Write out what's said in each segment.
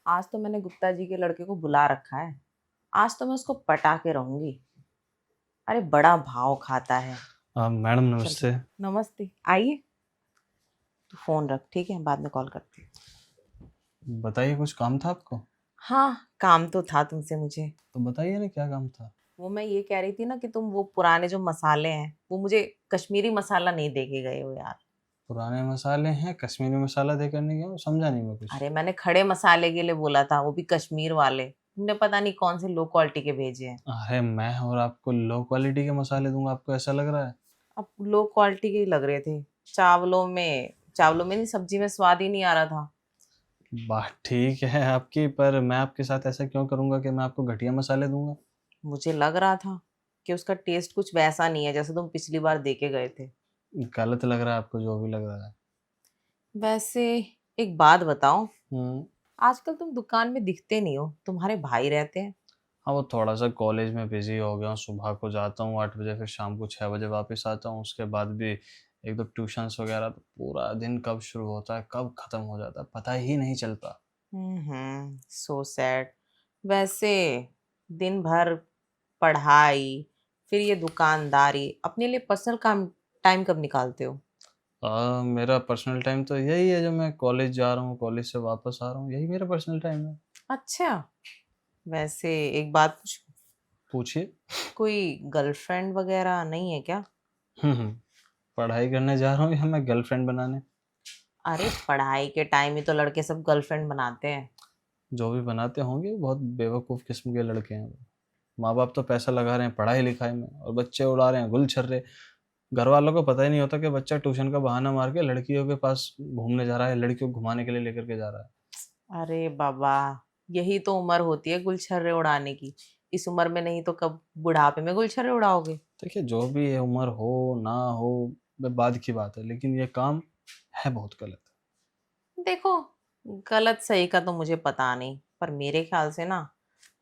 आज तो मैंने गुप्ता जी के लड़के को बुला रखा है। आज तो मैं उसको पटा के रहूंगी। अरे बड़ा भाव खाता है। मैडम चलो, नमस्ते। नमस्ते, आइए। तो फोन रख, ठीक है, बाद में कॉल करती हूँ। बताइए, कुछ काम था आपको? हाँ, काम तो था तुमसे मुझे। तो बताइए ना, क्या काम था? वो मैं ये कह रही थी ना कि तुम वो पुराने जो मसाले हैं वो मुझे कश्मीरी मसाला नहीं दे के गए हो यार। पुराने मसाले हैं, कश्मीरी मसाला दे करने गया हूँ, समझा नहीं मैं कुछ। अरे मैंने खड़े मसाले के लिए बोला था, वो भी कश्मीर वाले। तुमने पता नहीं कौन से लो क्वालिटी के भेजे हैं। अरे मैं और आपको लो क्वालिटी के मसाले दूंगा, आपको ऐसा लग रहा है? अब लो क्वालिटी के ही लग रहे थे। चावलों में नहीं, सब्जी में स्वाद ही नहीं आ रहा था। बात ठीक है आपकी, पर मैं आपके साथ ऐसा क्यों करूंगा कि मैं आपको घटिया मसाले दूंगा? मुझे लग रहा था कि उसका टेस्ट कुछ वैसा नहीं है जैसे तुम पिछली बार दे के गए थे। गलत लग रहा है आपको, जो भी लग रहा है। वैसे एक बात बताओ, हम्म। आजकल तुम दुकान में दिखते नहीं हो, तुम्हारे भाई रहते हैं। हाँ, वो थोड़ा सा कॉलेज में बिजी हो गया हूँ। सुबह को जाता हूँ 8 बजे, फिर शाम को 6 बजे वापस आता हूँ। उसके बाद भी एक दो ट्यूशन्स वगैरह, तो पूरा दिन कब शुरू होता है कब खत्म हो जाता है पता ही नहीं चलता। So sad. वैसे दिन भर पढ़ाई, फिर ये दुकानदारी, अपने लिए पर्सनल काम टाइम कब निकालते हो? मेरा पर्सनल टाइम तो यही है, जब मैं कॉलेज जा रहा हूँ, कॉलेज से वापस आ रहा हूँ, यही मेरा पर्सनल टाइम है। अच्छा, वैसे एक बात पूछूं, पूछिए। कोई गर्लफ्रेंड वगैरह नहीं है क्या? हम्म। पढ़ाई करने जा रहा हूँ या मैं गर्लफ्रेंड बनाने? अरे पढ़ाई के टाइम ही तो लड़के सब गर्लफ्रेंड बनाते हैं। जो भी बनाते होंगे बहुत बेवकूफ़ किस्म के लड़के हैं वो। माँ बाप तो पैसा लगा रहे हैं पढ़ाई लिखाई में, और बच्चे उड़ा रहे हैं गुल छर्रे। घर वालों को पता ही नहीं होता कि बच्चा ट्यूशन का बहाना मार के लड़कियों के पास घूमने जा रहा है, लड़कियों को घुमाने के लिए लेकर के जा रहा है। अरे बाबा, यही तो उम्र होती है गुलछर्रे उड़ाने की। इस उम्र में नहीं तो कब बुढ़ापे में गुलछर्रे उड़ाओगे? देखिए, जो भी ये उम्र हो ना हो, वह बाद की बात है, लेकिन ये काम है बहुत गलत। देखो, गलत सही का तो मुझे पता नहीं, पर मेरे ख्याल से ना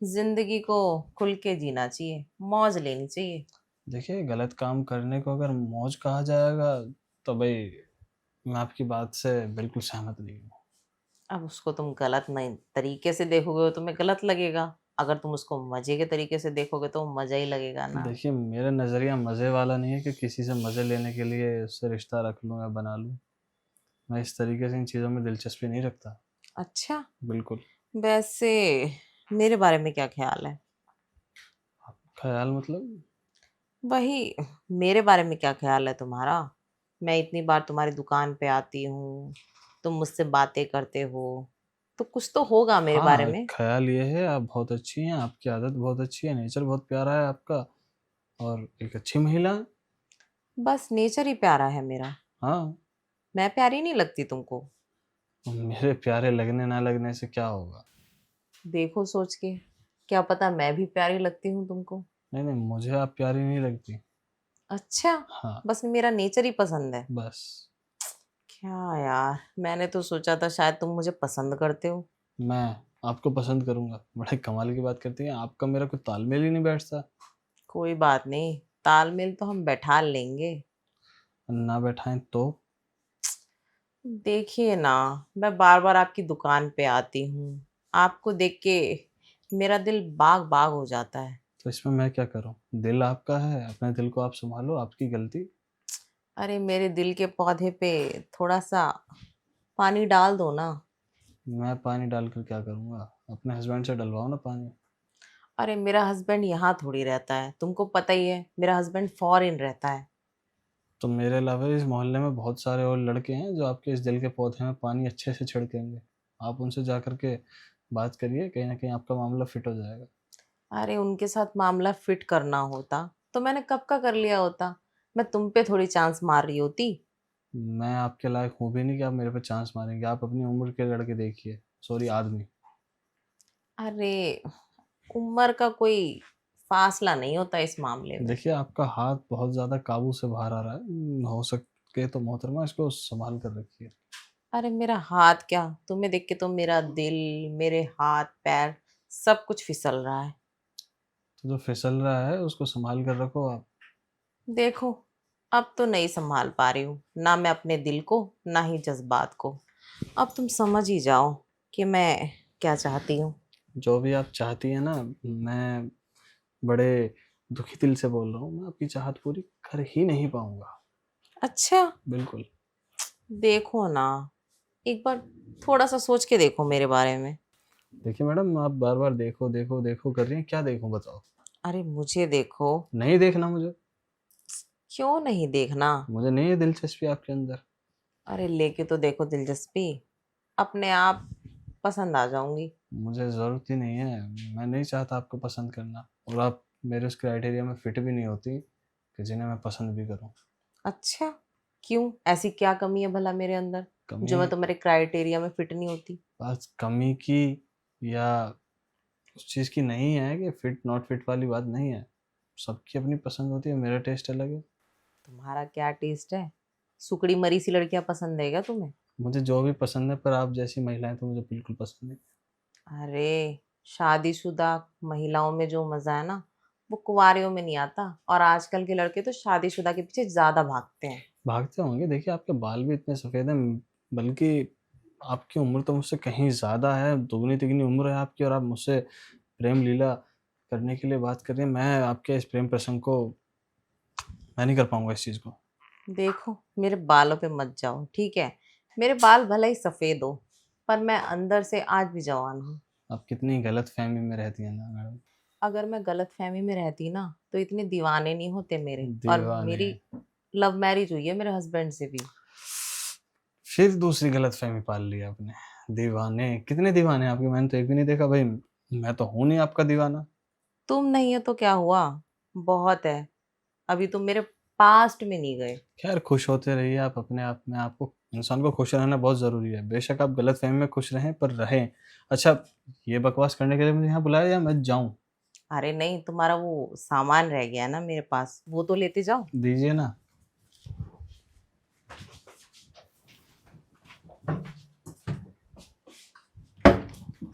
जिंदगी को खुल के जीना चाहिए, मौज लेनी चाहिए। देखिए, गलत काम करने को अगर मौज कहा जाएगा, तो भाई मैं आपकी बात से बिल्कुल सहमत नहीं हूँ। अब उसको तुम गलत नहीं तरीके से देखोगे तो तुम्हें गलत लगेगा। अगर तुम उसको मजे के तरीके से देखोगे तो मजा ही लगेगा ना। देखिए, मेरा नज़रिया मज़े वाला नहीं है कि किसी से मज़े लेने के लिए उससे रिश्ता रख लूँ या बना लूँ। मैं इस तरीके से इन चीज़ों में दिलचस्पी नहीं रखता। अच्छा, बिल्कुल। वैसे मेरे बारे में क्या ख्याल है? ख्याल मतलब? वही, मेरे बारे में क्या ख्याल है तुम्हारा? मैं इतनी बार तुम्हारी दुकान पे आती हूँ, तुम मुझसे बातें करते हो, तो कुछ तो होगा मेरे बारे हाँ, में। ख्याल ये है, आप बहुत अच्छी हैं, आपकी आदत बहुत अच्छी है, नेचर बहुत प्यारा है आपका, और एक अच्छी महिला है। बस नेचर ही प्यारा है मेरा। हाँ। मैं प्यारी नहीं लगती तुमको? मेरे प्यारे लगने ना लगने से क्या होगा? देखो सोच के, क्या पता मैं भी प्यारी लगती हूँ तुमको। नहीं नहीं, मुझे आप प्यारी नहीं लगती। अच्छा, हाँ। बस मेरा नेचर ही पसंद है। बस। क्या यार, मैंने तो सोचा था शायद तुम मुझे पसंद करते हो। मैं आपको पसंद करूंगा? बड़े कमाल की बात करती हैं, आपका मेरा कोई तालमेल ही नहीं बैठता। कोई बात नहीं, तालमेल तो हम बैठा लेंगे। ना बैठाएं तो? देखिए ना, मैं बार बार आपकी दुकान पे आती हूँ, आपको देख के मेरा दिल बाग बाग हो जाता है। तो इसमें मैं क्या करूं? दिल आपका है, अपने दिल को आप संभालो, आपकी गलती। अरे मेरे दिल के पौधे पे थोड़ा सा पानी डाल दो ना। मैं पानी डालकर क्या करूंगा? अपने हस्बैंड से डलवाओ ना पानी। अरे मेरा हस्बैंड यहाँ थोड़ी रहता है, तुमको पता ही है मेरा हस्बैंड फॉरेन रहता है। तो मेरे अलावा इस मोहल्ले में बहुत सारे और लड़के हैं जो आपके इस दिल के पौधे में पानी अच्छे से छिड़केंगे। आप उनसे जा करके बात करिए, कहीं ना कहीं आपका मामला फिट हो जाएगा। अरे उनके साथ मामला फिट करना होता तो मैंने कब का कर लिया होता। मैं तुम पे थोड़ी चांस मार रही होती। मैं आपके लायक हूँ भी नहीं कि आप मेरे पे चांस मारेंगे। आप अपनी उम्र के लड़के देखिए, सॉरी आदमी। अरे उम्र का कोई फासला नहीं होता इस मामले में। देखिए, आपका हाथ बहुत ज़्यादा काबू से बाहर आ रहा है, हो सके तो मोहतरमा इसको संभाल कर रखिए। अरे मेरा हाथ क्या, तुम्हें देख के तो मेरा दिल, मेरे हाथ पैर सब कुछ फिसल रहा है। तो जो फिसल रहा है उसको संभाल कर रखो आप। देखो, अब तो नहीं संभाल पा रही हूँ ना मैं अपने दिल को, ना ही जज्बात को। अब तुम समझ ही जाओ कि मैं क्या चाहती हूँ? जो भी आप चाहती हैं ना, मैं बड़े दुखी दिल से बोल रहा हूँ, मैं आपकी चाहत पूरी कर ही नहीं पाऊंगा। अच्छा, बिल्कुल। देखो ना, एक बार थोड़ा सा सोच के देखो मेरे बारे में। देखिए मैडम, आप बार बार देखो देखो देखो कर रही हैं, क्या देखूं बताओ। अरे मुझे देखो। नहीं देखना मुझे। क्यों नहीं देखना? मुझे नहीं है दिलचस्पी आपके अंदर। अरे लेके तो देखो दिलचस्पी, अपने आप पसंद आ जाऊंगी। मुझे ज़रूरत ही नहीं है। मैं नहीं चाहता आपको पसंद करना, और आप मेरे उस क्राइटेरिया में फिट भी नहीं होती कि जिन्हें मैं पसंद भी करूं। अच्छा, क्यों? ऐसी क्या कमी है भला मेरे अंदर जो कमी मैं तुम्हारे क्राइटेरिया में फिट नहीं होती? बस कमी की, या उस चीज़ की नहीं है कि फिट नॉट फिट वाली बात नहीं है। सबकी अपनी पसंद होती है, मेरा टेस्ट अलग है। तुम्हारा क्या टेस्ट है? सुकड़ी मरी सी लड़कियां पसंद है क्या तुम्हें? मुझे जो भी पसंद है, पर आप जैसी महिलाएं तो मुझे बिल्कुल पसंद नहीं। अरे, शादीशुदा महिलाओं में जो मजा है ना, वो कुंवारियों में नहीं आता। और आजकल के लड़के तो शादीशुदा के पीछे ज्यादा भागते हैं। भागते होंगे, देखिए आपके बाल भी इतने सफ़ेद हैं, बल्कि आपकी उम्र तो मुझसे कहीं ज़्यादा है, दुगनी तिगनी उम्र है आपकी, और आप मुझसे प्रेम लीला करने के लिए बात कर रही हैं। मैं आपके इस प्रेम प्रसंग को, मैं नहीं कर पाऊंगा इस चीज़ को। देखो, मेरे बालों पे मत जाओ, ठीक है? मेरे बाल भले ही सफेद हो, पर मैं अंदर से आज भी जवान हूँ। आप कितनी गलत फहमी में रहती हैं ना मैडम। अगर मैं गलत फहमी में रहती ना, तो इतने दीवाने नहीं होते मेरे। और दीवाने। मेरी लव मैरिज हुई है मेरे हस्बैंड से भी। फिर दूसरी गलत फहमी पाल ली आपने। दीवाने, कितने दीवाने हैं आपके, मैंने तो एक भी नहीं देखा भाई। मैं तो हूं नहीं आपका दीवाना। तुम नहीं है तो क्या हुआ? बहुत है। अभी तुम मेरे पास्ट में नहीं गए। खैर, खुश होते रहिए आप अपने आप में। आपको, इंसान को खुश रहना बहुत ज़रूरी है। बेशक आप गलत फहमी में खुश रहें, पर रहें। अच्छा, ये बकवास करने के लिए मुझे यहाँ बुलाया, या मैं जाऊँ? अरे नहीं, तुम्हारा वो सामान रह गया है ना मेरे पास, वो तो लेते जाओ। दीजिए ना।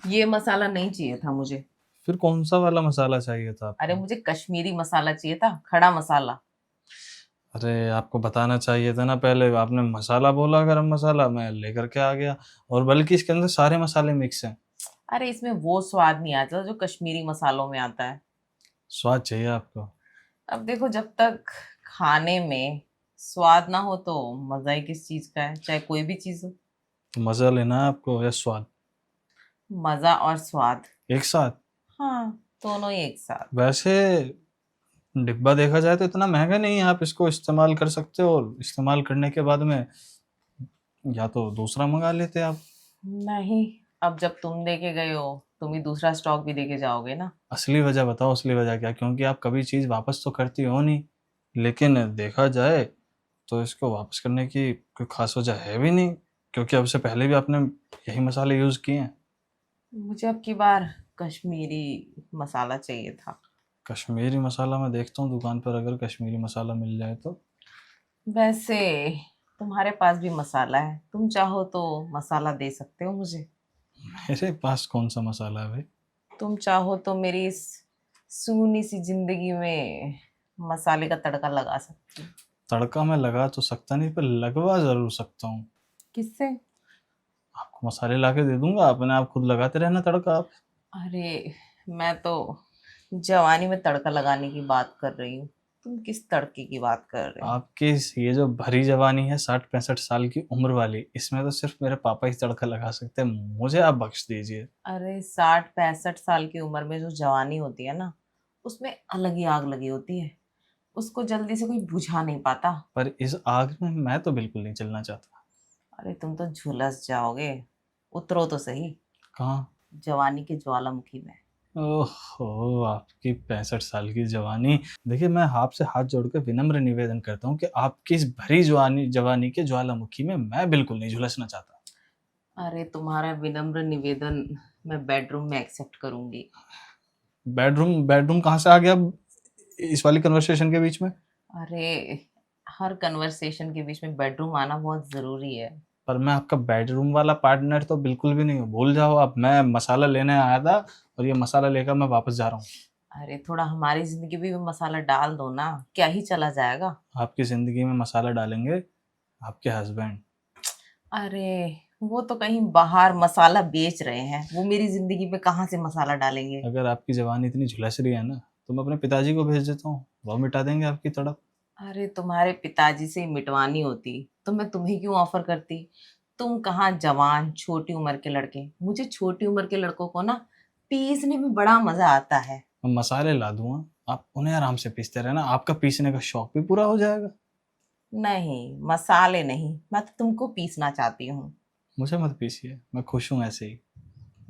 ये मसाला नहीं चाहिए था मुझे। फिर कौन सा वाला मसाला चाहिए था अरे आपको? मुझे कश्मीरी मसाला चाहिए था, खड़ा मसाला। अरे, आपको बताना चाहिए था ना पहले। आपने मसाला बोला, गरम मसाला, मैं लेकर के आ गया। और बल्कि इसके अंदर सारे मसाले मिक्स हैं। अरे इसमें वो स्वाद नहीं आता जो कश्मीरी मसालों में आता है। स्वाद चाहिए आपको? अब देखो, जब तक खाने में स्वाद ना हो तो मजा ही किस चीज का है, चाहे कोई भी चीज हो। तो मज़ा लेना है आपको या स्वाद? मजा और स्वाद। एक साथ? हाँ, दोनों ही एक साथ। वैसे डिब्बा देखा जाए तो इतना महंगा नहीं है, आप इसको इस्तेमाल कर सकते हो, और इस्तेमाल करने के बाद में या तो दूसरा मंगा लेते आप। नहीं, अब जब तुम देके गए हो, तुम ही दूसरा स्टॉक भी देके जाओगे ना। असली वजह बताओ, असली वजह क्या? क्योंकि आप कभी चीज़ वापस तो करती हो नहीं, लेकिन देखा जाए तो इसको वापस करने की कोई खास वजह है भी नहीं, क्योंकि अब से पहले भी आपने यही मसाले यूज़ किए हैं। मुझे अब की बार कश्मीरी मसाला चाहिए था। कश्मीरी मसाला मैं देखता हूँ दुकान पर, अगर कश्मीरी मसाला मिल जाए तो। वैसे तुम्हारे पास भी मसाला है, तुम चाहो तो मसाला दे सकते हो मुझे। मेरे पास कौन सा मसाला है भाई? तुम चाहो तो मेरी इस सूनी सी जिंदगी में मसाले का तड़का लगा सकती हो। तड़का मैं लगा तो सकता नहीं, पर लगवा ज़रूर सकता हूँ। किससे? आपको मसाले ला के दे दूंगा, अपने आप खुद लगाते रहना तड़का आप। अरे, मैं तो जवानी में तड़का लगाने की बात कर रही हूँ। तुम किस तड़के की बात कर रहे हो? आपकी ये जो भरी जवानी है, 60-65 साल की उम्र वाली, इसमें तो सिर्फ मेरे पापा ही तड़का लगा सकते हैं। मुझे आप बख्श दीजिए। अरे 60-65 साल की उम्र में जो जवानी होती है ना, उसमें अलग ही आग लगी होती है। उसको जल्दी से कोई बुझा नहीं पाता। पर इस आग में मैं तो बिल्कुल नहीं चलना चाहता। अरे तुम तो झुलस जाओगे। उतरो तो सही कहाँ? जवानी के ज्वालामुखी में। ओहो, आपकी 65 साल की जवानी। देखिए, मैं आपसे हाथ जोड़कर विनम्र निवेदन करता हूँ कि आपकी इस भरी जवानी जवानी के ज्वालामुखी में मैं बिल्कुल नहीं झुलसना चाहता। अरे तुम्हारा विनम्र निवेदन मैं बेडरूम में एक्सेप्ट करूंगी। बेडरूम बेडरूम कहाँ से आ गया इस वाली कन्वर्सेशन के बीच में? अरे, हर कन्वर्सेशन के बीच में बेडरूम आना बहुत जरूरी है। पर मैं आपका बेडरूम वाला पार्टनर तो बिल्कुल भी नहीं हूँ, भूल जाओ आप। मैं मसाला लेने आया था, और ये मसाला लेकर मैं वापस जा रहा हूँ। अरे थोड़ा हमारी जिंदगी में भी मसाला डाल दो ना, क्या ही चला जाएगा। आपकी ज़िंदगी में मसाला डालेंगे आपके हस्बैंड। अरे वो तो कहीं बाहर मसाला बेच रहे हैं, वो मेरी जिंदगी में कहाँ से मसाला डालेंगे। अगर आपकी जवानी इतनी झुलस रही है ना, तो मैं अपने पिताजी को भेज देता हूँ, वो मिटा देंगे आपकी तड़प। अरे तुम्हारे पिताजी से ही मिटवानी होती तो मैं तुम्हें क्यों ऑफर करती। तुम कहाँ जवान छोटी उम्र के लड़के, मुझे छोटी उम्र के लड़कों को ना पीसने में बड़ा मजा आता है। मैं मसाले ला दूंगा, आप उन्हें आराम से पीसते रहना, आपका पीसने का शौक भी पूरा हो जाएगा। नहीं मसाले नहीं, मैं तो तुमको पीसना चाहती हूँ। मुझे मत पीसिए, मैं खुश हूँ ऐसे ही।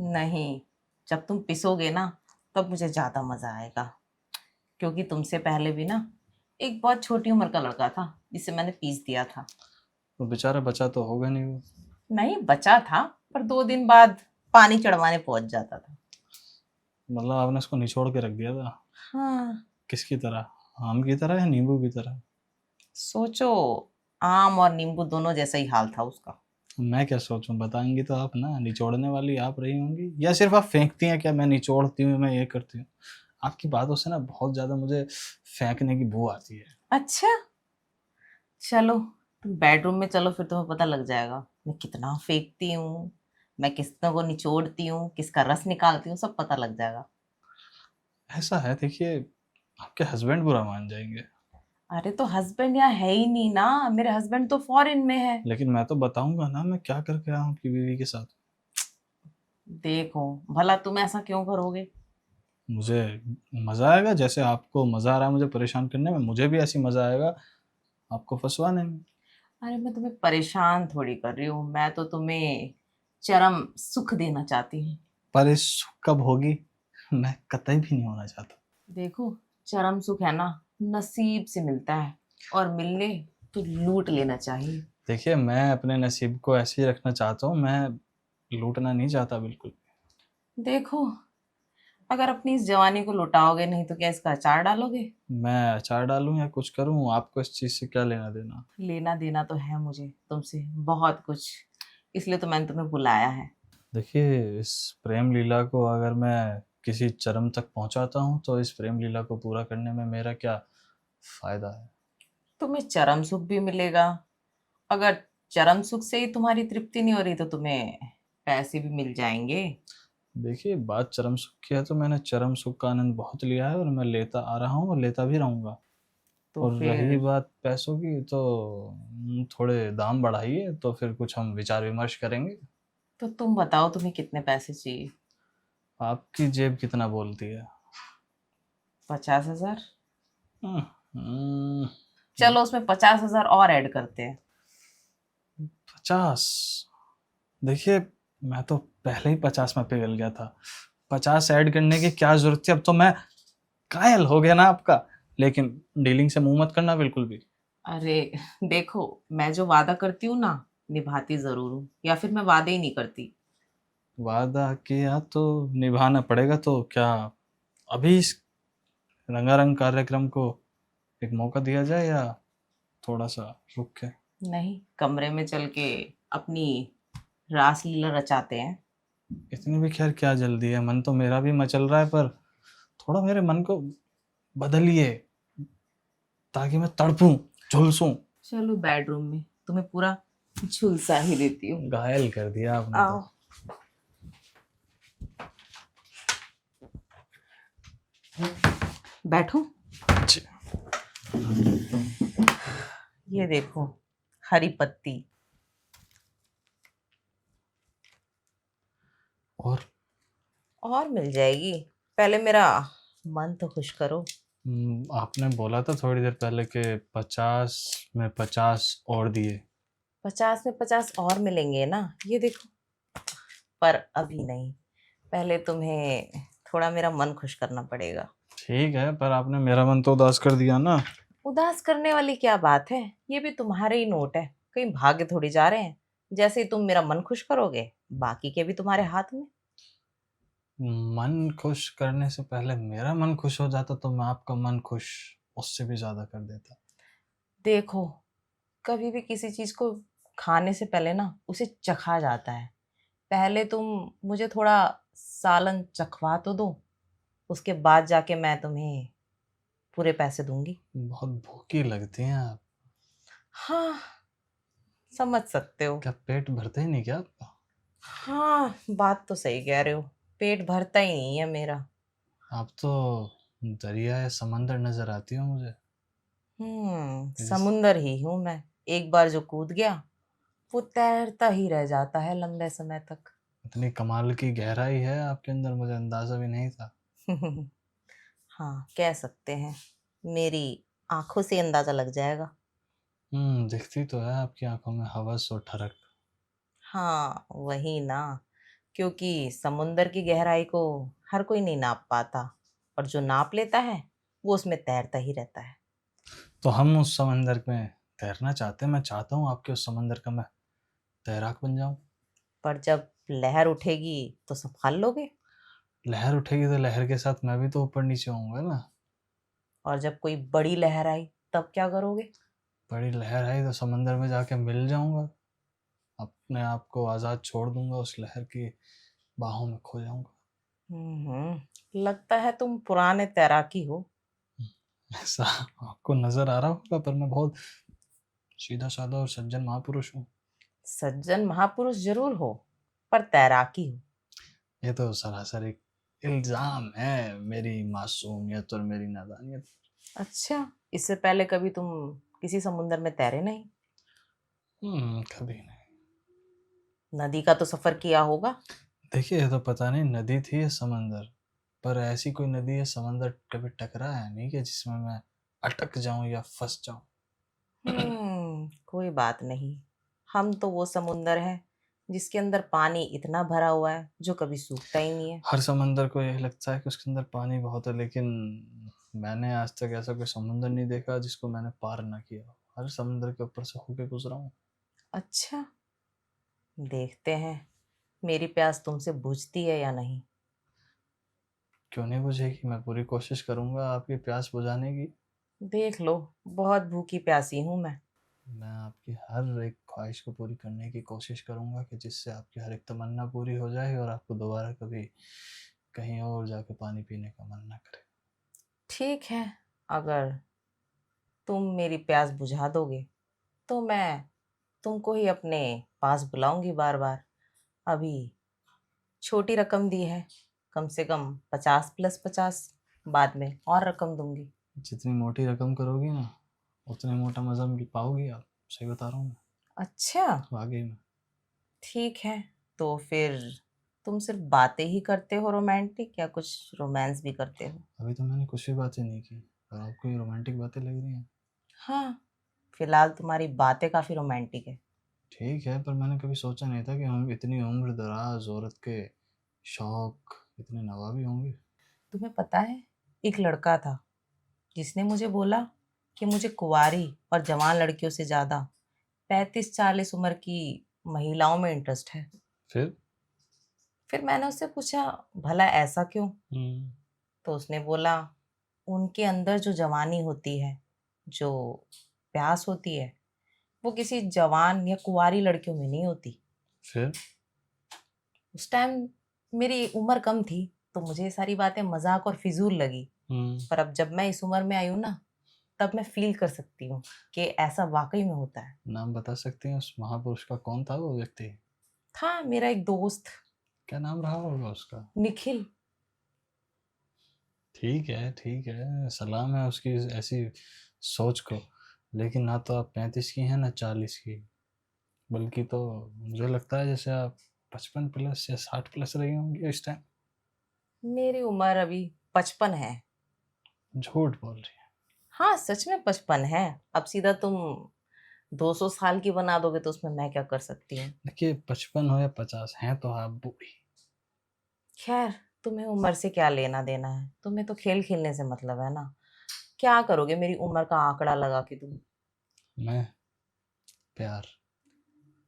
नहीं, जब तुम पिसोगे ना तब मुझे ज्यादा मजा आएगा, क्योंकि तुमसे पहले भी ना एक बहुत छोटी उम्र का लड़का था जिसे मैंने पीस दिया था। वो बेचारा बचा तो होगा नहीं वो। नहीं बचा था, पर 2 दिन बाद पानी चढ़वाने पहुंच जाता था। मतलब आपने उसको निचोड़ के रख दिया था? हाँ किसकी तरह? आम की तरह या नींबू की तरह? सोचो, आम और नींबू दोनों जैसा ही हाल था उसका। मैं क्या सोचूं, बताएंगी तो आप ना, निचोड़ने वाली आप रही होंगी, या सिर्फ आप फेंकती हैं? क्या मैं निचोड़ती हूँ, मैं ये करती हूँ? आपकी बातों से ना बहुत ज्यादा मुझे फेंकने की बू आती है। अच्छा चलो, तुम बेडरूम में चलो, फिर तुम्हें पता लग जाएगा मैं कितना फेंकती हूँ, मैं किसको को निचोड़ती हूँ, किसका रस निकालती हूँ, सब पता लग जाएगा। ऐसा है, देखिए, आपके हस्बैंड बुरा मान जाएंगे। अरे तो हस्बैंड यहाँ है ही नहीं ना, मेरे हस्बैंड तो फॉरेन में है। लेकिन मैं तो बताऊंगा ना मैं क्या करके आया हूँ आपकी बीवी के साथ। देखो, भला तुम ऐसा क्यों करोगे। मुझे मजा आएगा, जैसे आपको मजा आ रहा है मुझे परेशान करने में, मुझे भी ऐसी मजा आएगा आपको फंसवाने में। अरे मैं तुम्हें परेशान थोड़ी कर रही हूँ, मैं तो तुम्हें चरम सुख देना चाहती हूँ। पर इस कब होगी? मैं कतई भी नहीं होना चाहता। देखो, चरम सुख है ना, नसीब से मिलता है, और मिलने तो लूट लेना चाहिए। देखिए, मैं अपने नसीब को ऐसे ही रखना चाहता हूँ, मैं लूटना नहीं चाहता बिल्कुल। देखो, अगर अपनी इस जवानी को लुटाओगे नहीं तो क्या इसका अचार डालोगे। मैं अचार डालूं या कुछ करूं, आपको इस चीज से क्या लेना देना? लेना देना तो है मुझे तुमसे बहुत कुछ, इसलिए तो मैंने तुम्हें बुलाया है। देखिए, इस प्रेम लीला को अगर मैं किसी चरम तक पहुंचाता हूं, तो इस प्रेम लीला को पूरा करने में मेरा क्या फायदा है? तुम्हें चरम सुख भी मिलेगा, अगर चरम सुख से ही तुम्हारी तृप्ति नहीं हो रही तो तुम्हें पैसे भी मिल जाएंगे। देखिए, बात चरम सुख की है तो मैंने चरम सुख का आनंद बहुत लिया है, और मैं लेता आ रहा हूँ और लेता भी रहूंगा। तो और रही फिर बात पैसों की, तो थोड़े दाम बढ़ाइए तो फिर कुछ हम विचार विमर्श करेंगे। तो तुम बताओ तुम्हें कितने पैसे चाहिए। आपकी जेब कितना बोलती है? 50,000। हम्म, हम्म, चलो उसमें 50,000 और ऐड करते हैं। 50? देखिए, मैं तो पहले ही 50 में पिघल गया था, 50 ऐड करने की क्या जरूरत थी? अब तो मैं कायल हो गया ना आपका। लेकिन डीलिंग से मुंह मत करना बिल्कुल भी। अरे देखो, मैं जो वादा करती हूँ ना निभाती जरूर हूँ, या फिर मैं वादे ही नहीं करती। वादा किया तो निभाना पड़ेगा, तो क्या अभी इस रंगारंग कार्यक्रम को एक मौका दिया जाए, या थोड़ा सा रुक के? नहीं, कमरे में चल के अपनी रासलीला रचाते हैं। इतनी भी खैर क्या जल्दी है, मन तो मेरा भी मचल रहा है, पर थोड़ा मेरे मन को बदलिए, ताकि मैं तड़पूं, झुलसूं। चलो बेडरूम में तुम्हें पूरा झुलसा ही देती हूँ। घायल कर दिया आपने आओ तो। बैठो। जी। ये देखो, हरी पत्ती। और और मिल जाएगी, पहले मेरा मन तो खुश करो। आपने बोला था थोड़ी देर पहले कि 50 में 50 और दिए। 50 में 50 और मिलेंगे ना, ये देखो। पर अभी नहीं, पहले तुम्हें थोड़ा मेरा मन खुश करना पड़ेगा। ठीक है, पर आपने मेरा मन तो उदास कर दिया ना। उदास करने वाली क्या बात है, ये भी तुम्हारे ही नोट है, कहीं भागे थोड़ी जा रहे हैं। जैसे ही तुम मेरा मन खुश करोगे, बाकी के भी तुम्हारे हाथ में। मन खुश करने से पहले मेरा मन खुश हो जाता तो मैं आपका मन खुश उससे भी ज्यादा कर देता। देखो, कभी भी किसी चीज को खाने से पहले ना उसे चखा जाता है। पहले तुम मुझे थोड़ा सालन चखवा तो दो, उसके बाद जाके मैं तुम्हें पूरे पैसे दूंगी। बहुत भूखी लगती हैं आप। हाँ, समझ सकते हो। क्या पेट भरता ही नहीं क्या आपका? हाँ, बात तो सही कह रहे हो। पेट भरता ही नहीं है मेरा। आप तो दरिया या समंदर नजर आती हो मुझे। जिस समुंदर ही हूं मैं। एक बार जो कूद गया वो तैरता ही रह जाता है लंबे समय तक। इतनी कमाल की गहराई है आपके अंदर, मुझे अंदाजा भी नहीं था। हाँ, कह सकते हैं। मेरी आंखों से अंदाजा लग जाएगा। दिखती तो है आपकी आंखों में हवस और ठरक। हाँ, वही ना। क्योंकि समुंदर की गहराई को हर कोई नहीं नाप पाता, और जो नाप लेता है वो उसमें तैरता ही रहता है। तो हम उस समंदर में तैरना चाहते हैं, मैं चाहता हूँ आपके उस समंदर का मैं तैराक बन जाऊं। पर जब लहर उठेगी तो संभाल लोगे? लहर उठेगी तो लहर के साथ मैं भी तो ऊपर नीचे होऊंगा ना। और जब कोई बड़ी लहर आई तब क्या करोगे? बड़ी लहर आई तो समंदर में जाके मिल जाऊंगा, अपने आप को आज़ाद छोड़ दूंगा, उस लहर की बाहों में खो जाऊंगा। लगता है तुम पुराने तैराकी हो। ऐसा आपको नजर आ रहा होगा, पर मैं बहुत सीधा साधा और सज्जन महापुरुष हूँ। सज्जन महापुरुष जरूर हो, पर तैराकी हो। ये तो सरासर एक इल्जाम है, मेरी मासूमियत और मेरी नादानियत। अच्छा, इससे पहले कभी तुम किसी समुंदर में तैरे नहीं? कभी नहीं। नदी का तो सफर किया होगा। देखिए, ये तो पता नहीं नदी थी या समंदर, पर ऐसी कोई नदी या समंदर कभी टकराया है नहीं कि जिसमें मैं अटक जाऊं या फंस जाऊं। कोई बात नहीं। हम तो वो समुंदर है जिसके अंदर पानी इतना भरा हुआ है जो कभी सूखता ही नहीं है। हर समंदर को यही लगता है कि उसके अंदर पानी बहुत है, लेकिन मैंने आज तक ऐसा कोई समुंदर नहीं देखा जिसको मैंने पार ना किया हो। हर समुंदर के ऊपर से होके गुजरा हूँ। अच्छा, देखते हैं मेरी प्यास तुमसे बुझती है या नहीं। क्यों नहीं बुझेगी, मैं पूरी कोशिश करूंगा आपकी प्यास बुझाने की। देख लो, बहुत भूखी प्यासी हूं मैं। मैं आपकी हर एक ख्वाहिश को पूरी करने की कोशिश करूंगा कि जिससे आपकी हर एक तमन्ना पूरी हो जाए और आपको दोबारा कभी कहीं और जाके पानी पीने का मन ना करे। ठीक है, अगर तुम मेरी प्यास बुझा दोगे तो मैं तुमको ही अपने पास बुलाऊंगी बार बार। अभी छोटी रकम दी है, कम से कम 50 + 50। बाद में और रकम दूंगी। जितनी मोटी रकम करोगी ना, उतने मोटा मजा पाओगी आप। सही बता रहा हूँ मैं, अच्छा, वाकई में। ठीक है। तो फिर तुम सिर्फ बातें ही करते हो रोमांटिक, या कुछ रोमांस भी करते हो? अभी तो मैंने कुछ भी बातें नहीं की और आपको ये रोमांटिक बातें लग रही हैं। हाँ, फिलहाल तुम्हारी बातें काफी रोमांटिक है। ठीक है, पर मैंने कभी सोचा नहीं था कि हम इतनी उम्र दराज औरत के शौक इतने नवाबी होंगे। तुम्हें पता है, एक लड़का था जिसने मुझे बोला कि मुझे कुंवारी और जवान लड़कियों से ज्यादा 35-40 उम्र की महिलाओं में इंटरेस्ट है। फिर फिर मैंने उससे पूछा, भला ऐसा क्यों? हम्म तो उसने बोला, उनके अंदर जो जवानी होती है, जो प्यास होती है, वो किसी जवान या कुंवारी लड़कियों में नहीं होती। फिर उस टाइम मेरी उम्र कम थी, तो मुझे ये सारी बातें मजाक और फिजूल लगी। हम्म पर अब जब मैं इस उम्र में आई हूँ ना, तब मैं फील कर सकती हूँ कि ऐसा वाकई में होता है। नाम बता सकते हैं उस महापुरुष का? कौन था वो व्यक्ति? था मेरा एक दोस्त, क्या नाम रहा होगा उसका? निखिल। ठीक है, सलाम है उसकी ऐसी सोच को। लेकिन ना तो आप 35 की हैं ना 40 की, बल्कि तो मुझे लगता है जैसे आप 55 प्लस या 60 प्लस रही होंगी इस टाइम। मेरी उम्र अभी 55 है। झूठ बोल रही है। हाँ, सच में 55 है। अब सीधा तुम 200 साल की बना दोगे तो उसमें मैं क्या कर सकती हूँ? देखिए, 55 हो या 50, हैं तो आप बूढ़ी। खैर, तुम्हें उम्र से क्या लेना देना है? तुम्हें तो खेल खेलने से मतलब है ना। क्या करोगे मेरी उम्र का आंकड़ा लगा के तुम? मैं प्यार।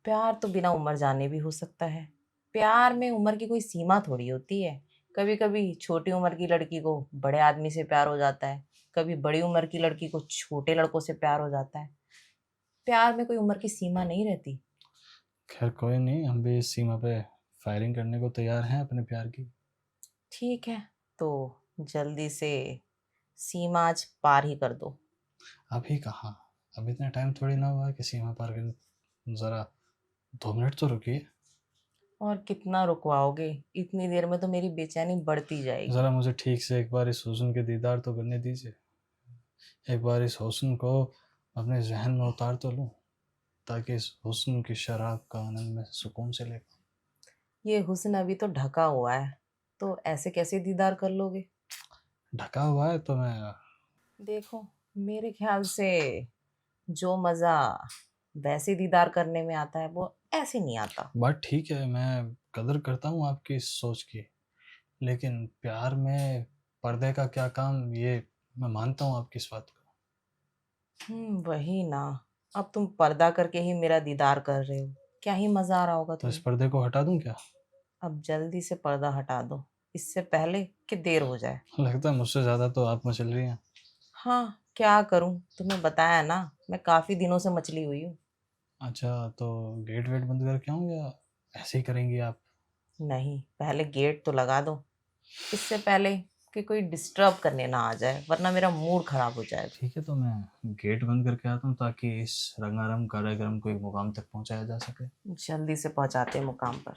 प्यार तो बिना उम्र जाने भी हो सकता है। प्यार में उम्र की कोई सीमा थोड़ी होती है। कभी कभी छोटी उम्र की लड़की को बड़े आदमी से प्यार हो जाता है, कभी बड़ी उम्र की लड़की को छोटे लड़कों से प्यार हो जाता है। प्यार में कोई उम्र की सीमा नहीं रहती। खैर कोई नहीं, हम भी इस सीमा पे फायरिंग करने को तैयार हैं अपने प्यार की। ठीक है, तो जल्दी से सीमा आज पार ही कर दो। अभी कहाँ, अभी इतना टाइम थोड़ी ना हुआ है कि सीमा पार कर। ज़रा 2 मिनट तो रुकिए। और कितना रुकवाओगे? इतनी देर में तो मेरी बेचैनी बढ़ती जाएगी। ज़रा मुझे ठीक से एक बार इस हुस्न के दीदार तो करने दीजिए। एक बार इस हुस्न को अपने ज़हन में उतार तो लूँ, ताकि इस हुस्न की शराब का आनंद मैं सुकून से ले पाऊँ। ये हुस्न अभी तो ढका हुआ है, तो ऐसे कैसे दीदार कर लोगे? ढका हुआ है तो मैं देखो, मेरे ख्याल से जो मज़ा वैसे दीदार करने में आता है, वो ऐसे नहीं आता। बात ठीक है, मैं कदर करता हूँ आपकी इस सोच की, लेकिन प्यार में पर्दे का क्या काम, ये मैं मानता हूँ आपकी इस बात को। वही ना। अब तुम पर्दा करके ही मेरा दीदार कर रहे हो। क्या ही मज़ा आ रहा होगा तो इस तुम्हें। पर्दे को हटा दूँ क्या? अब जल्दी से पर्दा हटा दो, इससे पहले कि देर हो जाए। लगता है मुझसे ज़्यादा तो आप मचल रही हैं। हाँ, क्या करूँ? तुम्हें बताया ना, मैं काफ़ी दिनों से मचली हुई हूँ। अच्छा, तो गेट वेट बंद करके आऊँ या ऐसे ही करेंगी आप? नहीं, पहले गेट तो लगा दो, इससे पहले कि कोई डिस्टर्ब करने ना आ जाए, वरना मेरा मूड खराब हो जाएगा। ठीक है, तो मैं गेट बंद करके आता हूँ, ताकि इस रंगारंग कार्यक्रम को एक मुकाम तक पहुँचाया जा सके। जल्दी से पहुँचाते हैं मुकाम पर।